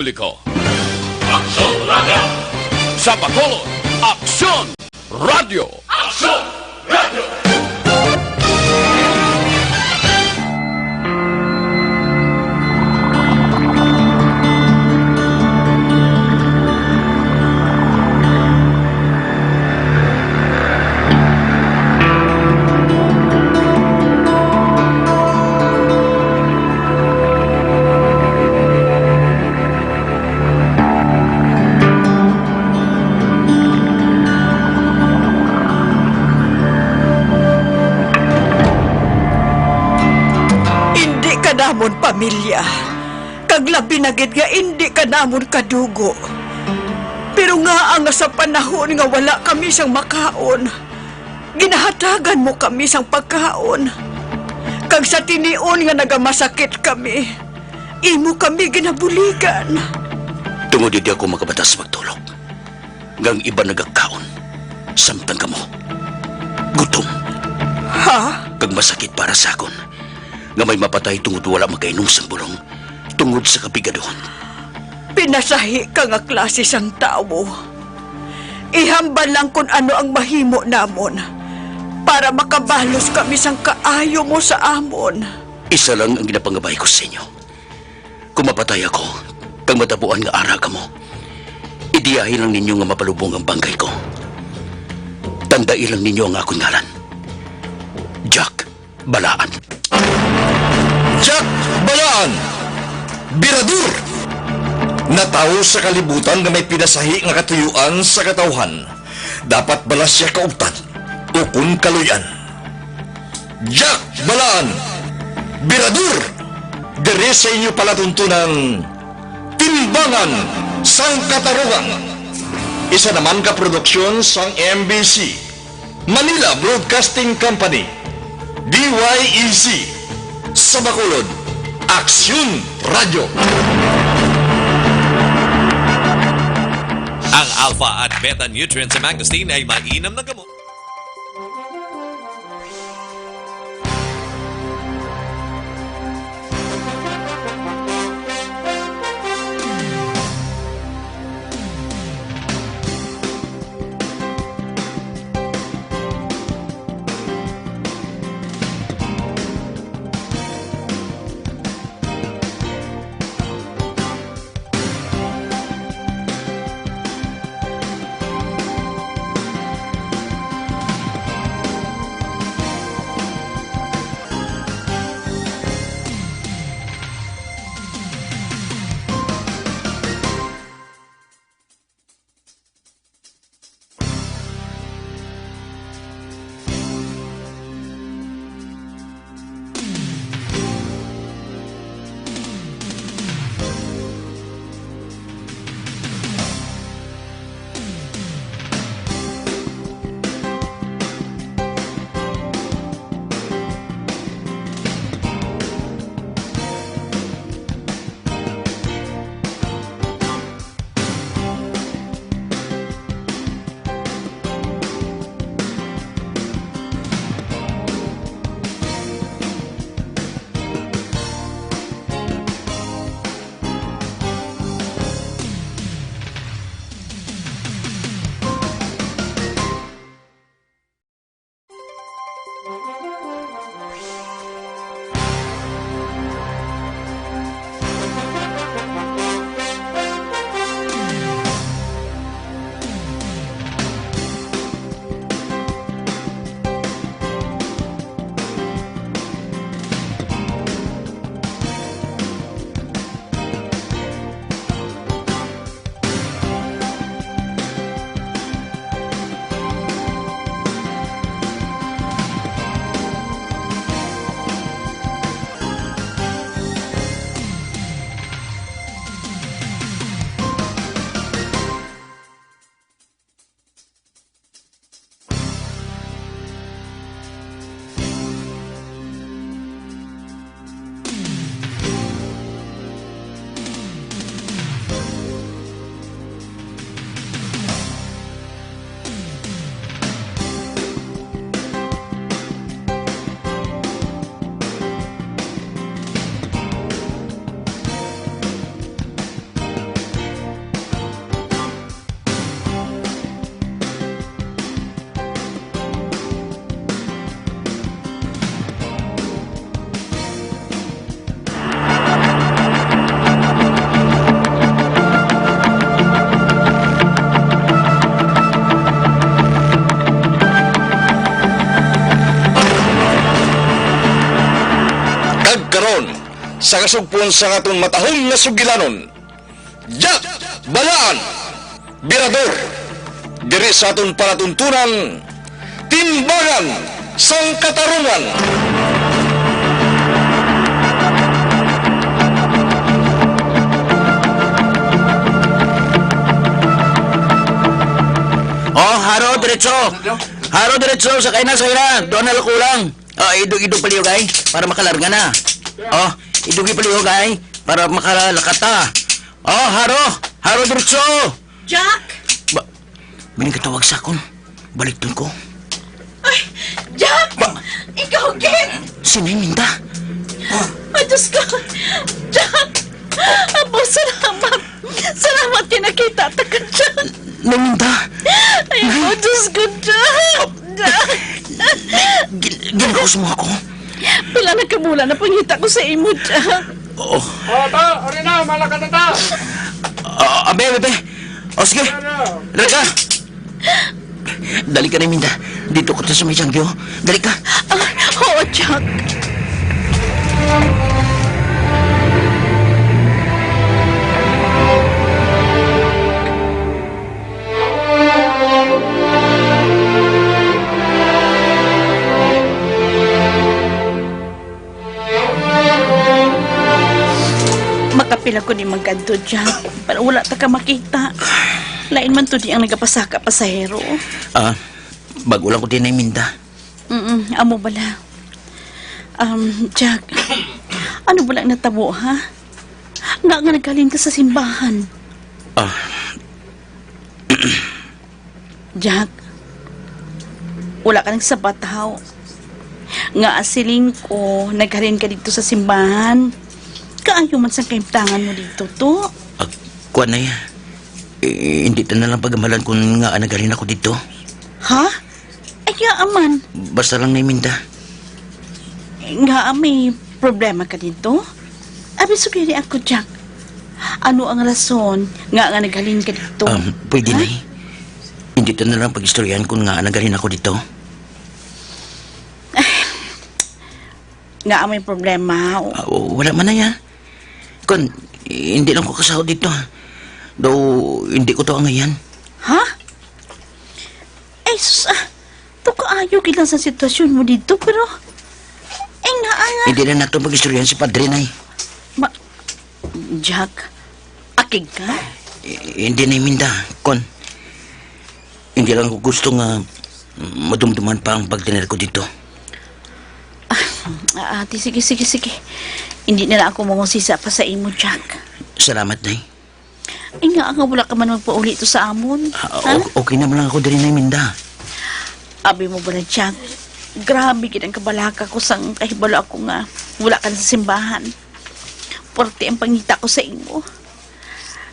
Publiko. Aksyon Radio! Sa Bacolod, Aksyon Radio! Aksyon Radio! Namon pamilya, kaglabi na gid nga hindi ka namon kadugo. Pero nga ang sa panahon nga wala kami sang makaon, ginahatagan mo kami sang pagkaon. Kag sa tinion nga nagamasakit kami, imo kami ginabuligan. Tungod di ako makabatas magtulog. Gang iba nagakaon, samtang kamo gutom. Ha? Kag masakit para sa akon. Nga may mapatay tungod wala magkainom sang bulong, tungod sa kapigaduhon. Pinasahi ka nga klase sang tao. Ihambal lang kung ano ang mahimo namon para makabalos kami sang kaayo mo sa amon. Isa lang ang ginapangabay ko sa inyo. Kung mapatay ako, kang matabuan nga ara ka mo, idiyahin lang ninyo nga mapalubong ang bangkay ko. Tandai lang ninyo ang akong ngalan. Jack Balaan. Jack Balaan, Biradur, na tao sa kalibutan nga may pinasahi nga katuyuan sa katawhan. Dapat bala siya kauptan o kung kaluyan. Jack Balaan, Biradur, dere sa inyo palatuntunan Timbangan sang Katarungan. Isa naman ka produksyon sang MBC, Manila Broadcasting Company, DYEZ, sa Bacolod, Aksyon Radio. Ang alpha at beta nutrients sa mangosteen ay mainam na gamot. nasugpon sa aton matahong nga sugilanon. Jack Balaan, Birador, diri sa aton palatuntunan, Timbangan sang Katarungan. Oh, haro, diretso. Haro, diretso. Sakay na. Doon na kulang. Oh, idug-idug paliw, kay. Para makalarga na. Oh, idugi paliw, kay. Para makalakata. Oh, haro. Haro, diretso. Jack! Bining katawag sa akon. Balik dun ko. Ay, Jack! Ikaw, Ken! Sinay Minda. Ay, Diyos ko! Jack! Apo, salamat! Salamat tinakita ta ka, Jack! Nay Minda. Ay, oh, Diyos ko, Jack! Jack! Ginagawas mo ako. Pila na kamula na pangita ko sa imo, Jack! Oh. Ta, ori na, malakas na ta. Abe. O, sige. Dali ka. Dali ka na, Minda. Dito ko sa may sangyo. Dali ka. Ay, oo, Jack! Makapila ko ni magkanto, Jack. Pero wala ta ka makita. Lain man to di ang nagapasaka pasahero. Bago lang ko din ay Minda. Amo bala. Jack. Ano ba lang natabo, ha? Nga nagkalin ka sa simbahan. Jack. Wala ka nagsabataw. Nga asiling ko, nagkalin ka dito sa simbahan. Kaayo man sa kaimtangan mo dito, to. Kuwan na yan. Hindi ta na lang pagamalan kung nga nagaling ako dito. Ha? Ay, aman. Basta lang na Minda. Nga may problema ka dito? Abi, sugiri ako, Jack. Ano ang rason nga naghalin ka dito? Pwede na Hindi ta na lang pag-istoryahan kung nga nagaling ako dito. Nga may problema. Wala man na yan. Kun, hindi lang ko kasahod dito. Though, hindi ko to ang ngayon. Ha? Ay, sus, to kaayo kilang sa sitwasyon mo dito, pero... Ay, nga. Hindi na nato pag-istoryahan si Padre na Jack, akig ka? Hindi na Minda. Kun, hindi lang ko gusto nga madumduman pa ang pagdinner ko dito. Sige. Hindi nila ako mangusisa pa sa imo, Jack. Salamat, Nay. Ay nga wala ka man magpauli ito sa amon. Okay naman lang ako din na Minda. Abi mo ba na, Jack? Grabe ang kabalaka ko sang kahibalo ako nga wala ka na sa simbahan. Porte ang pangita ko sa imo.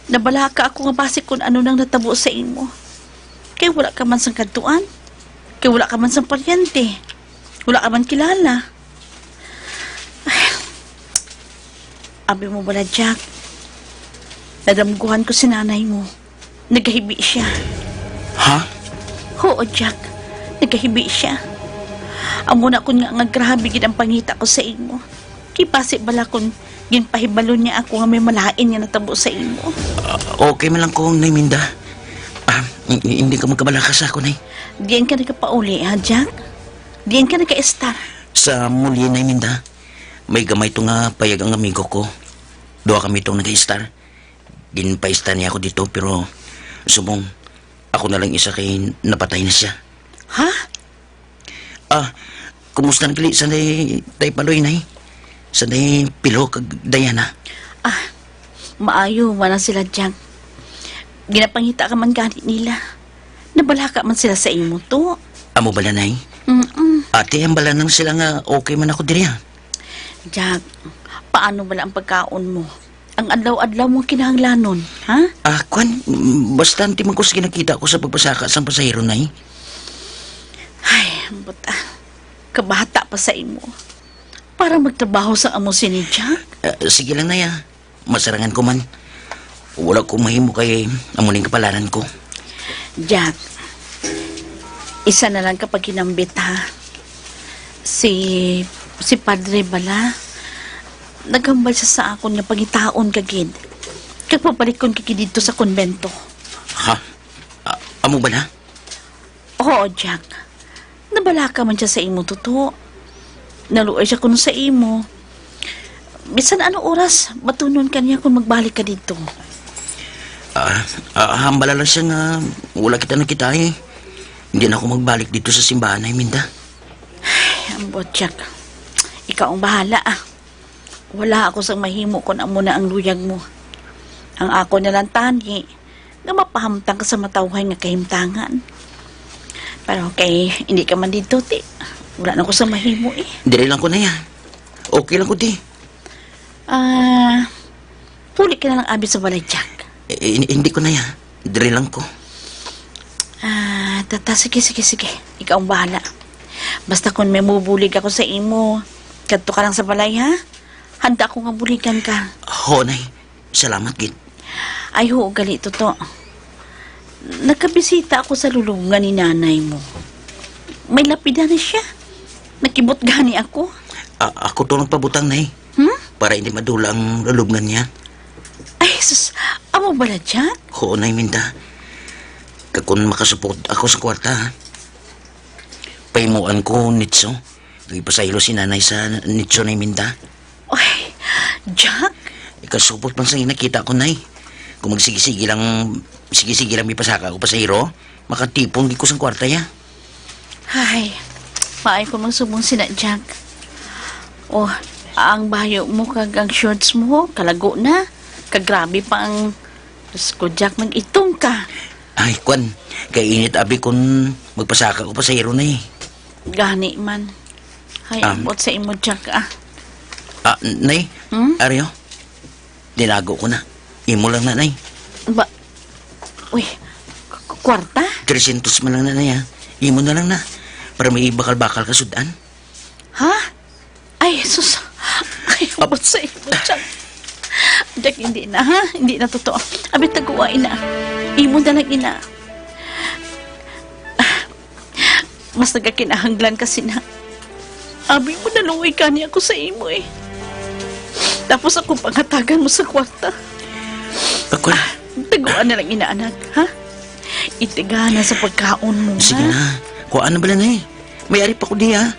Nabalaka ako nga base kung ano nang natabo sa imo. Kaya wala ka man sang kantuan. Kaya wala ka man sang paryente. Wala ka man kilala. Abi mo ba na, Jack? Nadamguhan ko si nanay mo. Nagkahibi siya. Ha? Oo, Jack. Nagkahibi siya. Amo na kun nga grabe gid ang pangita ko sa imo. Kipasi bala kun ginpahibalo niya ako nga may malain nga natabo sa imo. Okay man lang ko, Nay Minda. Hindi ka magkabalaka sa ako, Nay. Diyan ka nagpauli, ha, Jack? Diyan ka nagka-star. Sa muli, Nay Minda, may gamay to nga payag ang amigo ko. Doa kami itong nag-star. Ginpa-star niya ako dito, pero sumong, ako na lang isa kay napatay na siya. Ha? Kumusta nagli sa tay paloy, Nay? Sa day Pilo kag Diana? Maayo man sila, Jack. Ginapangita ka man ganit nila. Nabalaka man sila sa imo to. Amo bala, Nay? Ate, ang bala nang sila nga okay man ako diri. Jack, paano bala ang pagkaon mo? Ang adlaw-adlaw mong kinahanglanon, ha? Kwan, basta hindi man ko nakita ko sa pagpasaka sa pasahero, Nay. Ay, buta. Kabata pa sa imo. Para magtrabaho sa amo si ni Jack. Sige lang, Nay. Masarangan ko man. Wala ko mahimo kay amuning kapalaran ko. Jack, isa na lang kapag kinambit, ha? Si Padre bala, Nagambal siya sa akon nga pagitaon kagid. Kag pabalikon kagid dito sa konbento. Ha? Amo ba na? Oo, Jack. Nabala ka man siya sa imo, totoo. Naluoy siya kuno sa imo. Bisan ano oras, batunon ka niya kung magbalik ka dito. Hambala lang siya nga wala kita nakita eh. Hindi na ako magbalik dito sa simbahan ay Minda. Ambot, Jack. Ikaw ang bahala, ah. Wala ako sang mahimo kung amo na ang luyag mo. Ang ako na lang tani, nga mapahamtang ka sa matawhay nga kahimtangan. Pero okay, hindi ka man dito, ti. Wala na ko sa mahimo, eh. Dire lang ko na ya. Okay lang ko di. Puli ka na lang abi sa balay, Jack. Hindi ko na ya. Dire lang ko. Sige. Ikaw ang bahala. Basta kung may mubulig ako sa imo, kadto ka lang sa balay, ha? Handa ko nga buligan ka. Ho, nay. Salamat, gid. Ay, ho, gali, totoo. Nakabisita ako sa lulungan ni nanay mo. May lapida na siya. Nakibot gani ako. Ako to nagpabutang, nay. Para hindi madula ang lulubngan niya. Ay, sus, amo ba na dyan? Ho, nay, Minda. Kung makasupot ako sa kwarta, ha? Paimuan ko, Nitso. Ipasaylo si nanay sa Nitso na Minda. Ay, Jack? Ikasupot man sa nakita ko, nay. Kung sige-sige lang may pasaka ko pa sa hiro, makatipon di ko sa kwarta ya. Ay, maay ko magsubong sina Jack. Oh, ang bayo mo kag ang shorts mo, kalago na. Kagrabe pa ang... Diyos ko, Jack, mag-itong ka. Ay, kwan. Kay init abi kung magpasaka ko pa sa hiro na eh. Gani man. Ay, abot sa imo, Jack, ah. Nay? Aryo? Dinago ko na. Imo lang na, nay. Ba? Uy, kwarta? 300 man lang na, nay, ha? Imo na lang na. Para may bakal-bakal ka sudan. Ha? Ay, sus. Ay, abot sa imo, Jack. Jack, hindi na, ha? Hindi na totoo. Abit taguwain na. Imo na lang ina. Mas nagkakinahanglan kasi na. Abi mo naluwi ka niya ako sa imo eh. Tapos ako pangatagan mo sa kwarta. Ako na. Taguan na lang inaanak, ha? Itigana sa pagkaon mo, Sige ha? na. Kuhaan na bala, nay. May ari pa ko di, ha?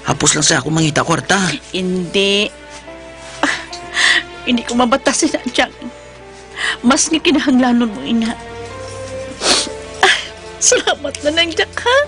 Hapos lang sa ako mangita kwarta. Hindi. Hindi ko mabatasin na, Jack. Mas nga kinahanglanon mo, ina. Salamat na lang, Jack, ha?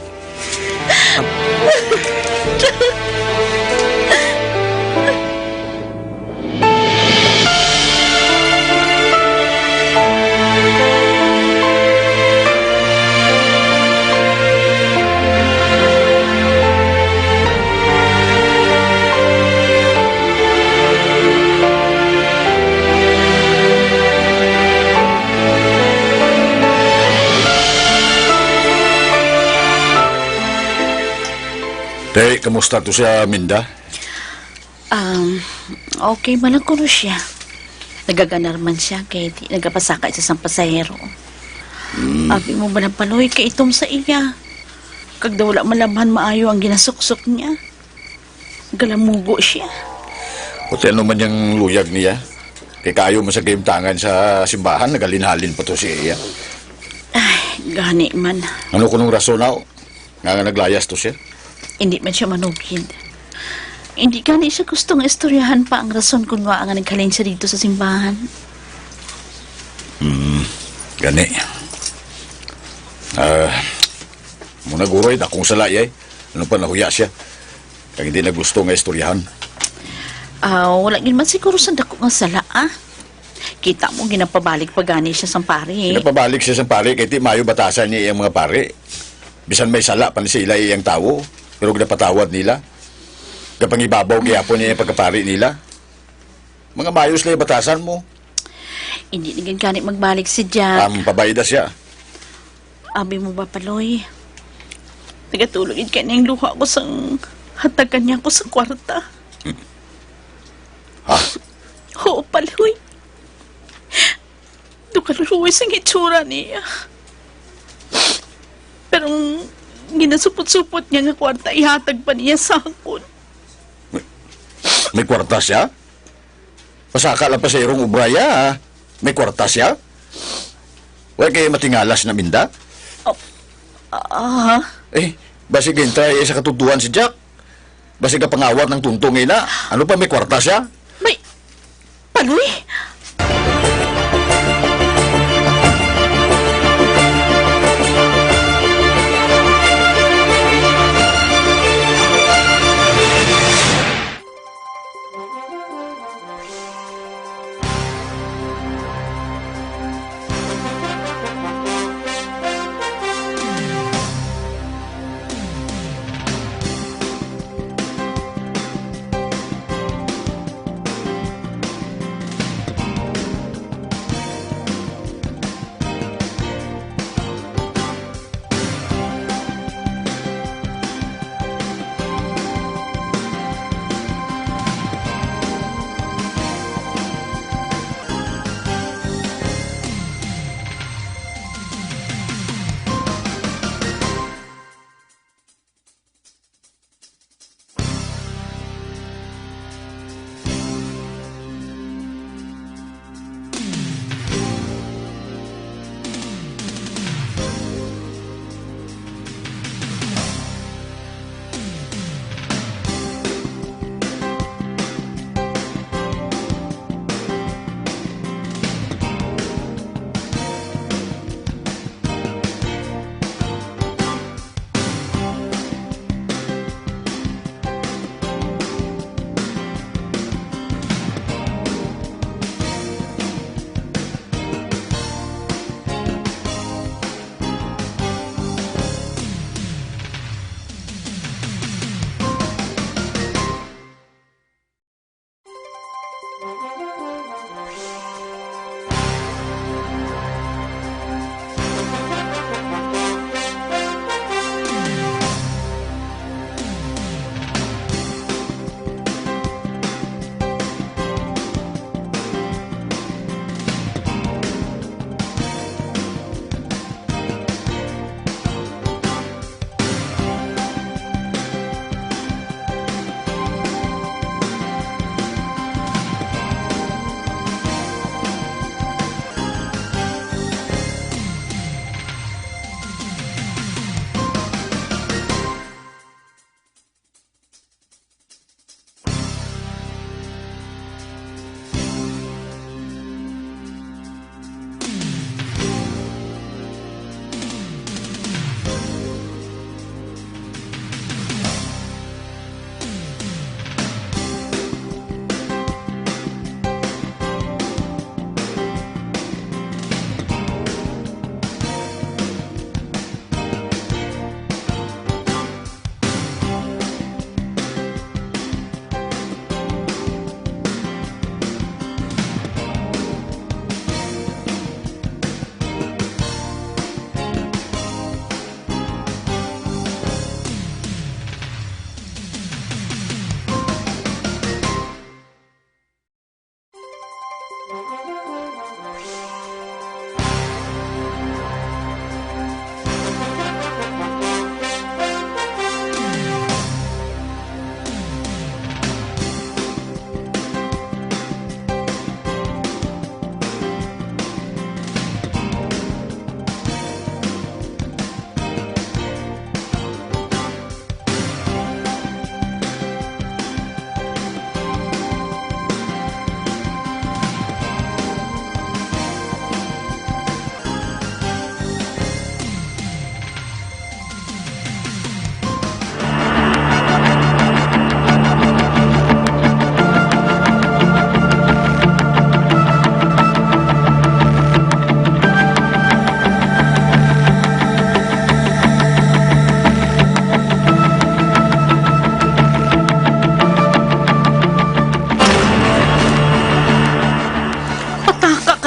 Tay, kamusta to siya, Minda? Okay man lang kuno siya. Nagaganar man siya kay di nagapasakay sa isang pasahero. Abi mo ba ng paloy kay itom sa iya? Kag daw wala malamhan maayo ang ginasuksok niya. Galamugo siya. Hotel naman yung luyag niya. Kay kayo mo sa tangan sa simbahan, nagalinhalin pa to si iya. Ay, gani man. Ano kunong rason na? Nga naglayas to siya? Hindi man siya manubid. Hindi gani siya gustong istoryahan pa ang rason kung nga nga naghalin siya dito sa simbahan. Gani. Muna guroy, akong salay ano pa nahuya siya. Kaya hindi na gusto nga istoryahan. Wala gin man siguro sa dako nga sala, ah. Kita mo ginapabalik pa gani siya sa pari. Pinapabalik siya sa pare, kaya di mayo batasan niya iyang mga pare. Bisan may sala pa ni sila iyang tao, pero ginapatawad nila. Kapag ibabaw kaya po niya yung pagkapari nila. Mga mayos lang yung batasan mo. Hindi na gani magbalik si Jack. Pabayda siya. Abi mo ba, Paloy? Nagatulogin ka na yung luha ko sang hatagan niya ko sa kwarta. Ha? Oo, Paloy. Dukaluluwi sa itsura niya. Pero ginasupot-supot niya nga kwarta, ihatag pa niya sa akon. May kwarta siya? Pasaka lang pa sa irong ubraya, ha? May kwarta siya? Huwag kayo matingalas na minda? Basig hintay sa katutuan si Jack. Basig ka pangawat ng tuntong ina. Ano pa may kwarta siya? May... Paloy?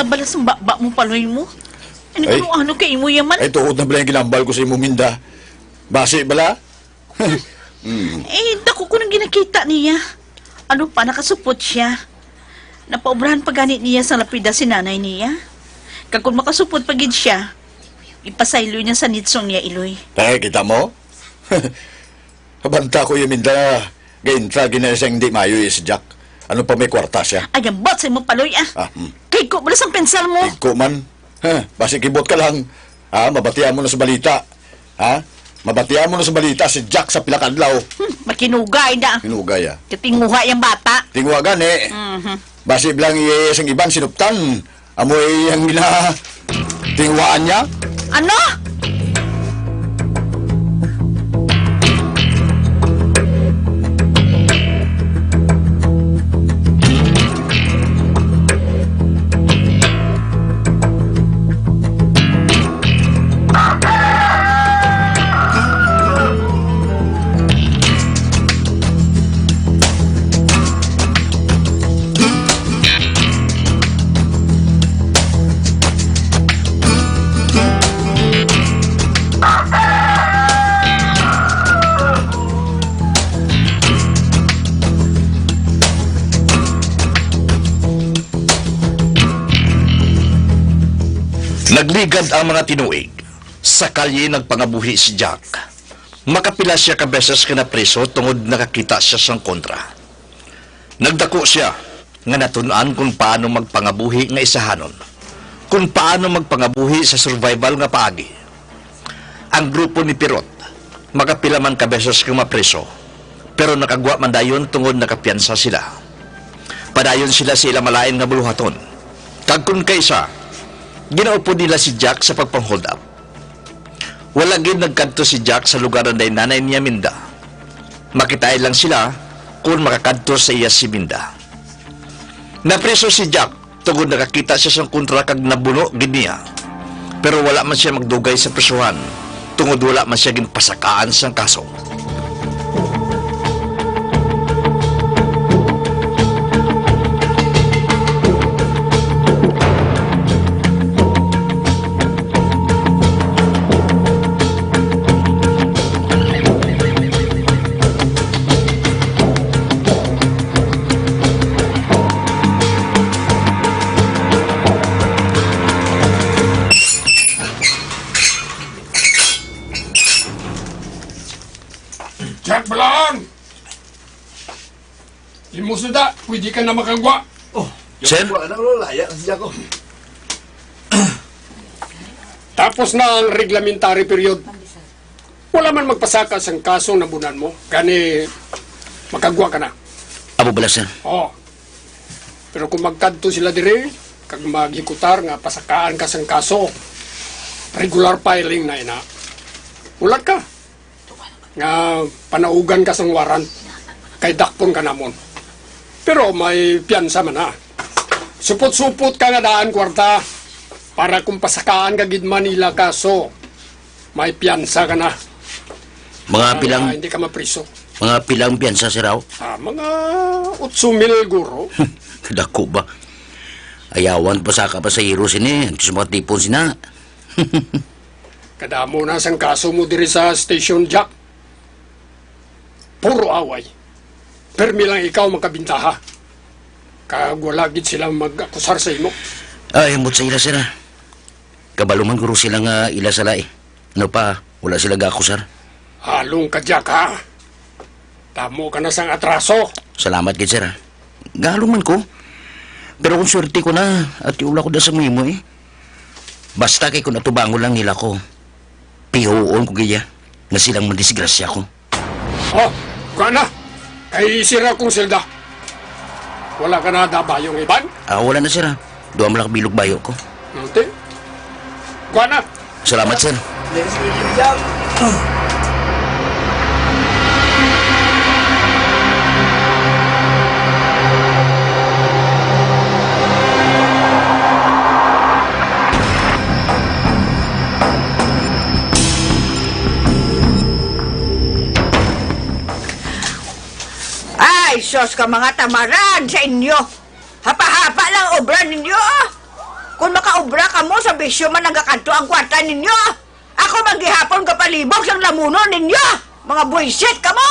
Balas ang baba mo paloy mo. Ay. Ano kay mo yaman? Ay, tuod na bala yung ginambal ko sa imo minda. Basi bala? Dako ko nang ginakita niya. Ano pa, nakasupot siya. Napaubrahan pa ganit niya sa lapida si nanay niya. Kag kung makasupot pagid siya, ipasaylo niya sa nitsong niya iloy. Kita mo? Habanta ko yung minda. Gaintra ginasang di mayo si Jack. Ano pa may kwarta siya? Ay, ang bot sa imong paloy, ah. Ah, Kay ko, balas ang pensal mo. Tigko man. Basi kibot ka lang. Mabatian mo na sa balita. Mabatian mo na sa balita si Jack sa pilakadlaw. Makinugay na. Hinugay Katinguha yung bata. Tingwa gani. Basi bilang iyayas ang ibang sinuptan. Amoy ang gina... Tingwaan niya. Ano? Nagligad ang mga tinuig. Sa kalye nagpangabuhi si Jack. Makapila siya ka beses ka na preso tungod nakakita siya sang kontra. Nagdako siya nga natunan kung paano magpangabuhi nga isahanon. Kung paano magpangabuhi sa survival nga paagi. Ang grupo ni Pirot, makapila man ka beses ka mapreso, pero nakagwa man dayon tungod nakapiyansa sila. Padayon sila sa ilang malain nga buluhaton. Kag kun kaysa, ginaupo nila si Jack sa pagpang-hold up. Wala gid nagkadto si Jack sa lugar na nanay niya Minda. Makitay lang sila kung makakadto sa iya si Minda. Napreso si Jack tungod nakakita siya sa kontra kag nabuno gid niya. Pero wala man siya magdugay sa presuhan tungod wala man siya ginpasakaan sang kaso. Jack Balaan! Limusuda, pwede ka na makagwa. Sir? Tapos na ang reglamentary period. Wala man magpasaka sa kaso na bunan mo. Gani, makagwa ka na. Abo bala, sir. Oo. Pero kung magkadto sila dire, kag maghikutar nga pasakaan ka sa kaso, regular filing na ina. Ulat ka. Nga panaugan ka sang warrant. Kay dakpon ka namon. Pero may piyansa man ha. Supot-supot ka nga daan kwarta. Para kung pasakaan ka gid Manila kaso, may piyansa ka na. Mga pilang, Hindi ka mapriso. mga pilang piyansa, sir, raw. Mga 8,000 guro. Dako ba? Ayawan pa sa kapasahiro sini. Sa mga tipon sina. Kadamo na sang kaso mo diri sa Station Jack. Puro away. Permi lang ikaw makabintaha. Kag wala gid sila mag-akusar sa imo. Ay, amot sa ila, sir. Kabaluman guro sila nga ila sa lai. Ano pa, wala sila gako, sir. Halong ka, Jack, ha? Tamo ka na sang atraso. Salamat gid, sir. Galo man ko. Pero kung swerte ko na at iula ko na sa mimo eh. Basta kay kung natubango lang nila ko. Pihoon ko gaya na silang madisgrasya ko. Oh, kuha na. Kay sira kong silda. Wala ka na dabayong iban? Wala na, sir. Doon mo lang bilog bayo ko. Nanti. Kuha na. Salamat, sir. Ay, sos ka mga tamaran sa inyo. Hapa-hapa lang obra ninyo. Kung makaobra ka mo, sa bisyo man nagakanto ang kwarta ninyo. Ako maghihapon kapalibog sa lamuno ninyo. Mga buisit ka mo.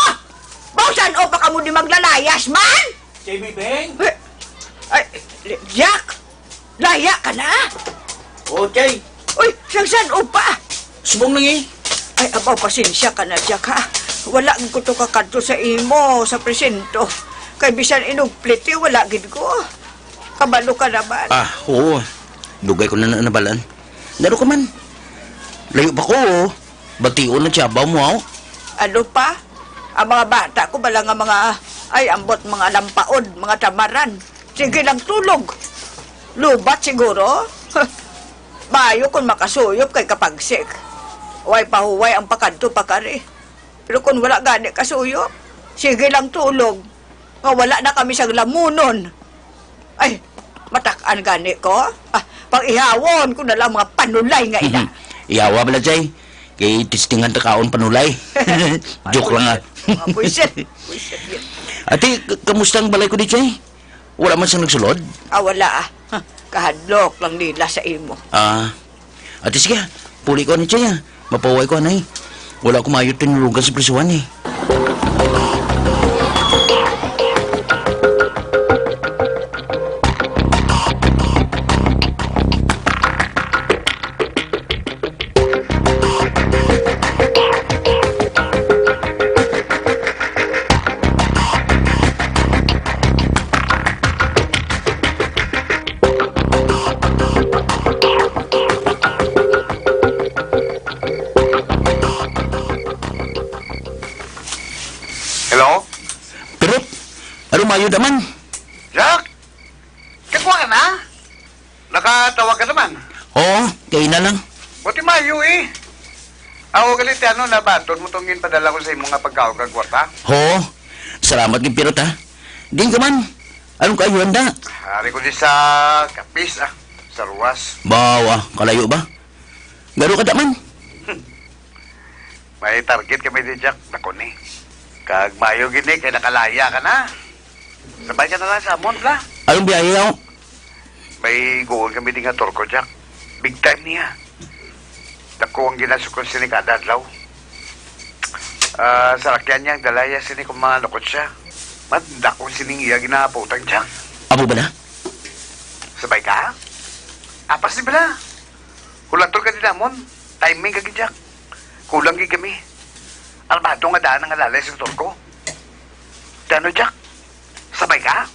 Bawsan o pa ka mo di maglalayas man. JB Beng? Ay, Jack, laya ka na. Okay. Uy, saan o pa? Subong nang eh. Ay, abaw, pasensya ka na, Jack, ha? Wala ko to kakanto sa imo, sa presento. Kay bisan inugplit wala gid ko. Kabalo ka naman. Ah, oo. Dugay ko na nabalaan. Laro ka man. Layo pa ko, oh. Bation na tiyabaw mo, oh. Ano pa? Ang mga bata ko bala nga mga, ay ambot mga lampaod, mga tamaran. Sige lang tulog. Lubat siguro. Bayo kung makasuyop kay kapagsik. Huway pahuway ang pakadto pakari. Pero kung wala gani kasuyop, sige lang tulog. Nga wala na kami siyang lamunon. Ay, matakan gani ko. Ah, pang ihawon ko na lang mga panulay nga ina. Iyawa bala, Jay. Kay tistingan ta kaon panulay. Joke lang, ah. Mga puisit. Puisit yun. Ate, kamusta ang balay ko di, Jay? Wala man siyang nagsulod? Ah, wala ah. Ha, kahadlok lang nila sa imo. Ah, ate, sige. Puli ko ni Jay, ah. Mapaway ko, anay. Wala ko mayot tinulugan sa prisuhan, eh. Hello? Pero, ano mayod naman? Jack? Kakuha ka na? Nakatawa ka naman. Oo, kaya na lang. Buti mayo eh. Ako galit ano na ba? Doon mo tongin padala ko sa imong nga pagkaw kag kwarta. Oo, salamat ng pirot, ha. Din ka man. Anong kayo handa? Hari ko di sa kapis sa ruwas. Bawa, kalayo ba? Garo ka daman. May target kami di Jack. Nako ni. Kag mayo gini kay nakalaya ka na. Sabay ka na lang sa amon la. Anong biyahe ako? May goon kami di nga Turko Jack. Big time niya. Dako ang ginasukon sini kada adlaw. Sarakyan niya ang dalaya sini kung mga lukot siya. Dako sining iya ginaputang Jack. Amo ba na? Sabay ka? Apas di bala. Hulatol ka din namon. Timing ka Jack. Kulang gi kami. Armado nga daan ang alalay sa Turko. Dano Jack? Sabay ka?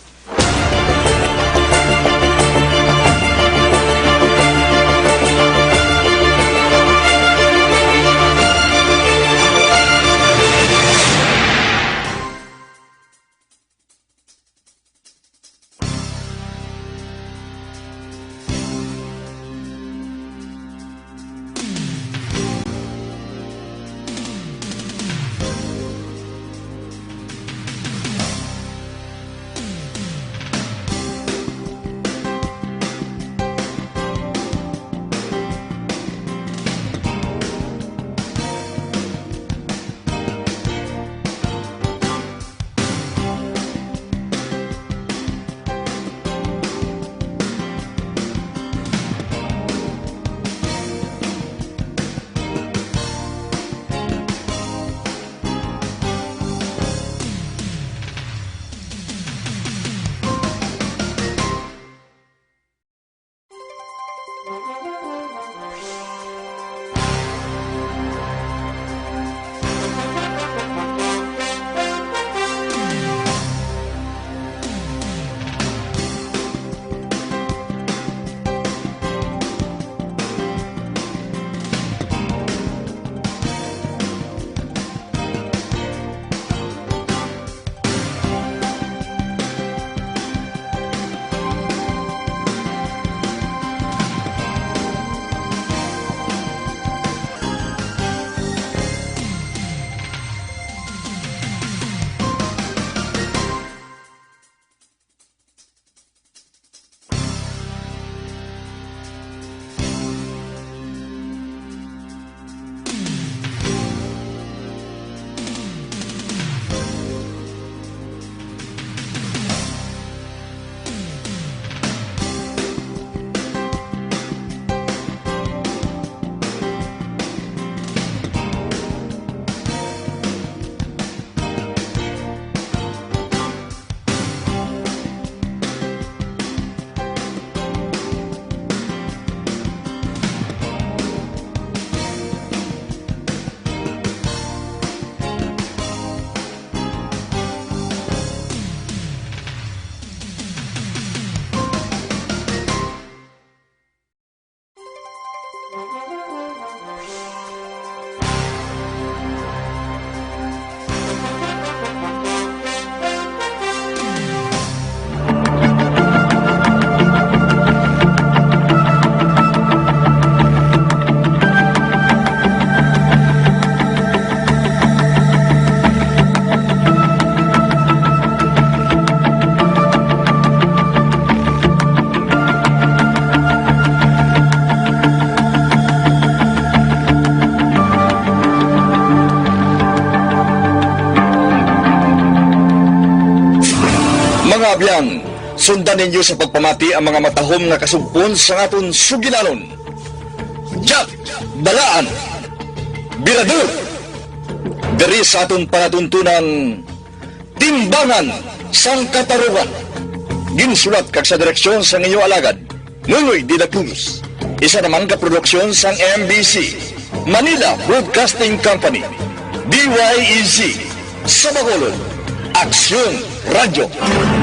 Mga abyan, sundan ninyo sa pagpamati ang mga matahom nga kasugpon sa aton sugilanon. Jack Balaan, Birador, diri sa aton panatuntunang Timbangan sang Katarungan. Ginsulat kag sa direksyon sang inyo alagad, Nunoy de la Cruz. Isa naman ka produksyon sang MBC, Manila Broadcasting Company, DYEZ, sa Bacolod, Aksyon Radio.